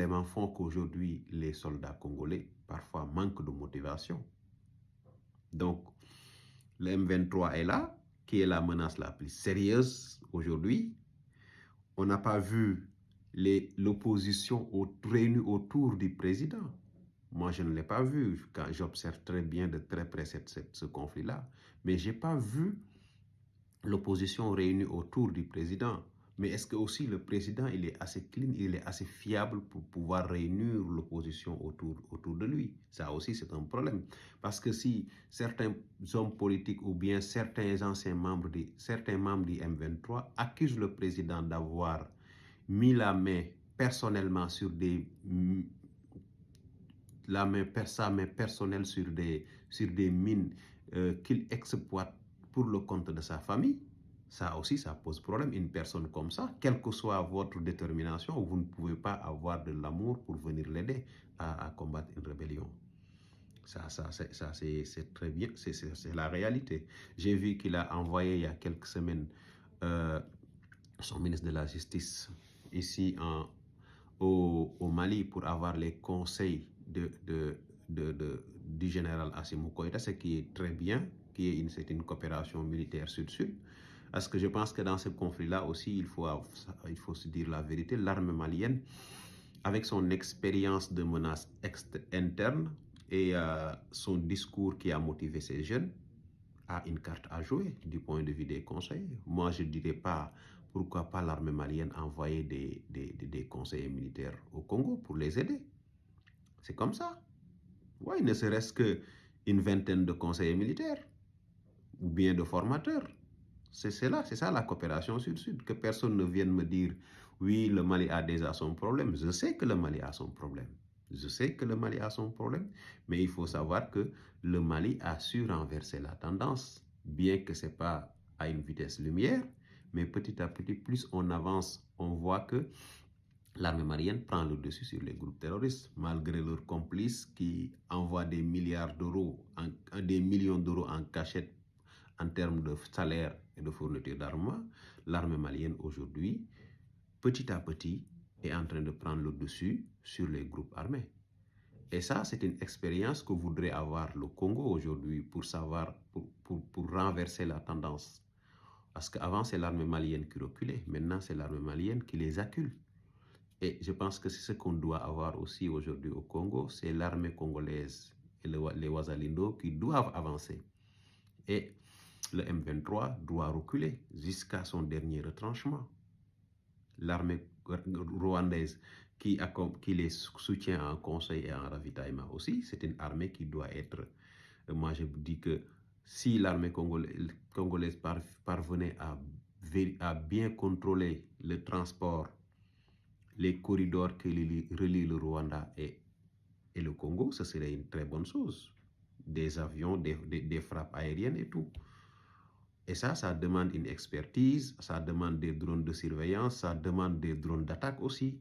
éléments font qu'aujourd'hui, les soldats congolais parfois manquent de motivation. Donc, le M23 est là, qui est la menace la plus sérieuse aujourd'hui. On n'a pas vu l'opposition réunie autour du président. Moi, je ne l'ai pas vu quand j'observe très bien de très près ce conflit-là. Mais je n'ai pas vu l'opposition réunie autour du président. Mais est-ce que aussi le président, il est assez clean, il est assez fiable pour pouvoir réunir l'opposition autour de lui? Ça aussi, c'est un problème. Parce que si certains hommes politiques ou bien certains anciens membres, certains membres du M23 accusent le président d'avoir mis la main personnellement sur sa main personnelle sur des mines qu'il exploite pour le compte de sa famille, ça aussi, ça pose problème. Une personne comme ça, quelle que soit votre détermination, vous ne pouvez pas avoir de l'amour pour venir l'aider à combattre une rébellion. Ça c'est très bien, c'est la réalité. J'ai vu qu'il a envoyé il y a quelques semaines son ministre de la Justice ici au Mali pour avoir les conseils du général Assimi Goïta, ce qui est très bien, c'est une coopération militaire sud-sud. Parce que je pense que dans ce conflit-là aussi, il faut se dire la vérité, l'armée malienne, avec son expérience de menace interne et son discours qui a motivé ces jeunes, a une carte à jouer du point de vue des conseillers. Moi, je ne dirais pas pourquoi pas l'armée malienne envoyer des conseillers militaires au Congo pour les aider. C'est comme ça. Oui, ne serait-ce qu'une vingtaine de conseillers militaires ou bien de formateurs. C'est ça la coopération sud-sud. Que personne ne vienne me dire, oui, le Mali a déjà son problème. Je sais que le Mali a son problème. Je sais que le Mali a son problème, mais il faut savoir que le Mali a su renverser la tendance, bien que ce n'est pas à une vitesse lumière, mais petit à petit, plus on avance, on voit que l'armée malienne prend le dessus sur les groupes terroristes, malgré leurs complices qui envoient des milliards d'euros, des millions d'euros en cachette en termes de salaire et de fourniture d'armement. L'armée malienne aujourd'hui, petit à petit, est en train de prendre le dessus sur les groupes armés. Et ça, c'est une expérience que voudrait avoir le Congo aujourd'hui pour savoir, pour renverser la tendance. Parce qu'avant, c'est l'armée malienne qui reculait. Maintenant, c'est l'armée malienne qui les accule. Et je pense que c'est ce qu'on doit avoir aussi aujourd'hui au Congo, c'est l'armée congolaise et les Wazalindo qui doivent avancer. Et le M23 doit reculer jusqu'à son dernier retranchement. L'armée rwandaise qui les soutient en conseil et en ravitaillement aussi, c'est une armée qui doit être... Moi, je dis que si l'armée congolaise parvenait à bien contrôler le transport, les corridors qui relient le Rwanda et le Congo, ce serait une très bonne chose. Des avions, des frappes aériennes et tout. Et ça demande une expertise, ça demande des drones de surveillance, ça demande des drones d'attaque aussi,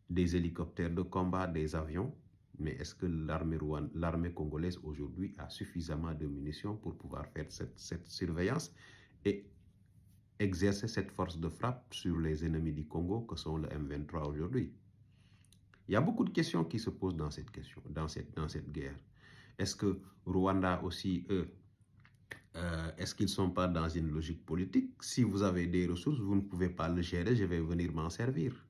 des hélicoptères de combat, des avions. Mais est-ce que l'armée congolaise aujourd'hui a suffisamment de munitions pour pouvoir faire cette surveillance et exercer cette force de frappe sur les ennemis du Congo que sont le M23 aujourd'hui? Il y a beaucoup de questions qui se posent dans cette question, dans cette guerre. Est-ce que Rwanda aussi, eux, est-ce qu'ils ne sont pas dans une logique politique? Si vous avez des ressources, vous ne pouvez pas le gérer, je vais venir m'en servir.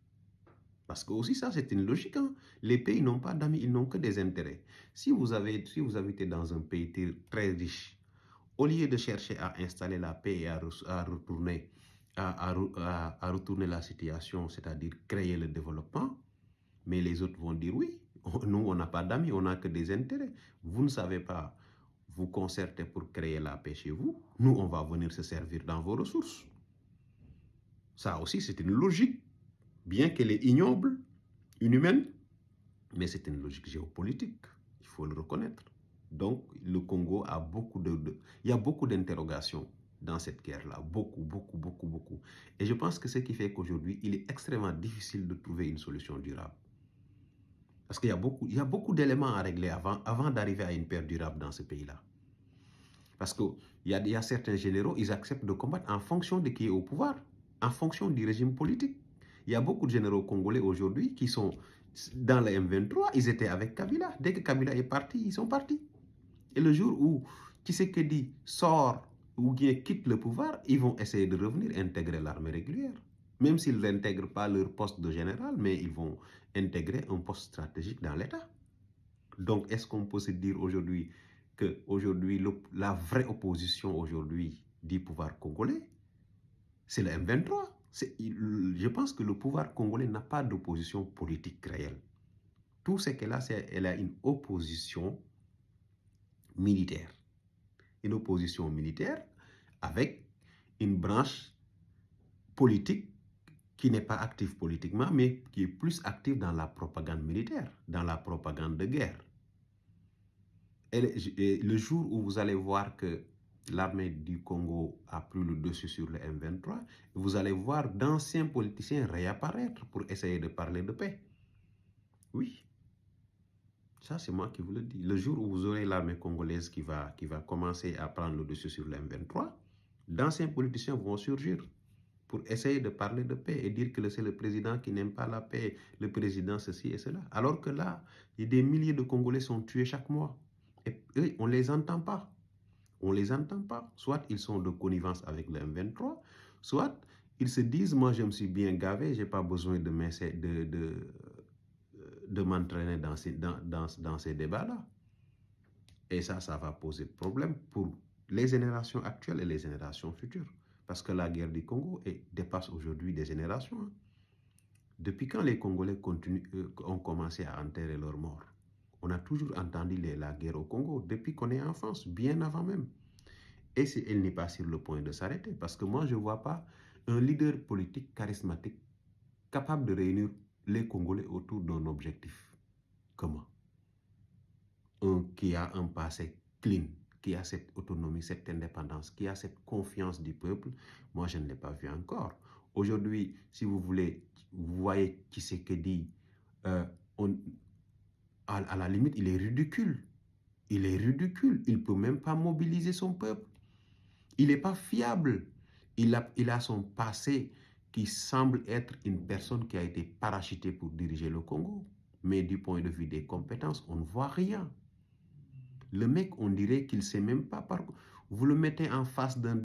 Parce que aussi ça, c'est une logique. Hein? Les pays n'ont pas d'amis, ils n'ont que des intérêts. Si vous habitez dans un pays très riche, au lieu de chercher à installer la paix et à retourner la situation, c'est-à-dire créer le développement, mais les autres vont dire oui, nous on n'a pas d'amis, on n'a que des intérêts. Vous ne savez pas vous concerter pour créer la paix chez vous, nous on va venir se servir dans vos ressources. Ça aussi c'est une logique, bien qu'elle est ignoble, inhumaine, mais c'est une logique géopolitique, il faut le reconnaître. Donc le Congo a il y a beaucoup d'interrogations dans cette guerre-là, beaucoup. Et je pense que ce qui fait qu'aujourd'hui, il est extrêmement difficile de trouver une solution durable. Parce qu'il y a beaucoup d'éléments à régler avant d'arriver à une paix durable dans ce pays-là. Parce qu'il y a certains généraux, ils acceptent de combattre en fonction de qui est au pouvoir, en fonction du régime politique. Il y a beaucoup de généraux congolais aujourd'hui qui sont dans le M23, ils étaient avec Kabila. Dès que Kabila est parti, ils sont partis. Et le jour où Tshisekedi sort ou bien quitte le pouvoir, ils vont essayer de revenir intégrer l'armée régulière. Même s'ils n'intègrent pas leur poste de général, mais ils vont intégrer un poste stratégique dans l'État. Donc, est-ce qu'on peut se dire aujourd'hui que aujourd'hui la vraie opposition aujourd'hui du pouvoir congolais, c'est le M23? Je pense que le pouvoir congolais n'a pas d'opposition politique réelle. Tout ce qu'elle a, c'est qu'elle a une opposition militaire. Une opposition militaire avec une branche politique qui n'est pas active politiquement, mais qui est plus active dans la propagande militaire, dans la propagande de guerre. Et le jour où vous allez voir que l'armée du Congo a pris le dessus sur le M23, vous allez voir d'anciens politiciens réapparaître pour essayer de parler de paix. Oui, ça c'est moi qui vous le dis. Le jour où vous aurez l'armée congolaise qui va commencer à prendre le dessus sur le M23, d'anciens politiciens vont surgir pour essayer de parler de paix et dire que c'est le président qui n'aime pas la paix, le président ceci et cela. Alors que là, des milliers de Congolais sont tués chaque mois. Et eux, on ne les entend pas. On ne les entend pas. Soit ils sont de connivence avec le M23, soit ils se disent, moi je me suis bien gavé, je n'ai pas besoin de m'entraîner dans ces débats-là. Et ça va poser problème pour les générations actuelles et les générations futures. Parce que la guerre du Congo dépasse aujourd'hui des générations. Hein. Depuis quand les Congolais ont commencé à enterrer leurs morts? On a toujours entendu la guerre au Congo depuis qu'on est en France, bien avant même. Et elle n'est pas sur le point de s'arrêter. Parce que moi, je ne vois pas un leader politique charismatique capable de réunir les Congolais autour d'un objectif. Comment? Qui a un passé clean, qui a cette autonomie, cette indépendance, qui a cette confiance du peuple, moi je ne l'ai pas vu encore. Aujourd'hui, si vous voulez, vous voyez Tshisekedi, à la limite, il est ridicule. Il est ridicule. Il ne peut même pas mobiliser son peuple. Il n'est pas fiable. Il a son passé qui semble être une personne qui a été parachutée pour diriger le Congo. Mais du point de vue des compétences, on ne voit rien. Le mec, on dirait qu'il ne sait même pas par quoi. Vous le mettez en face d'un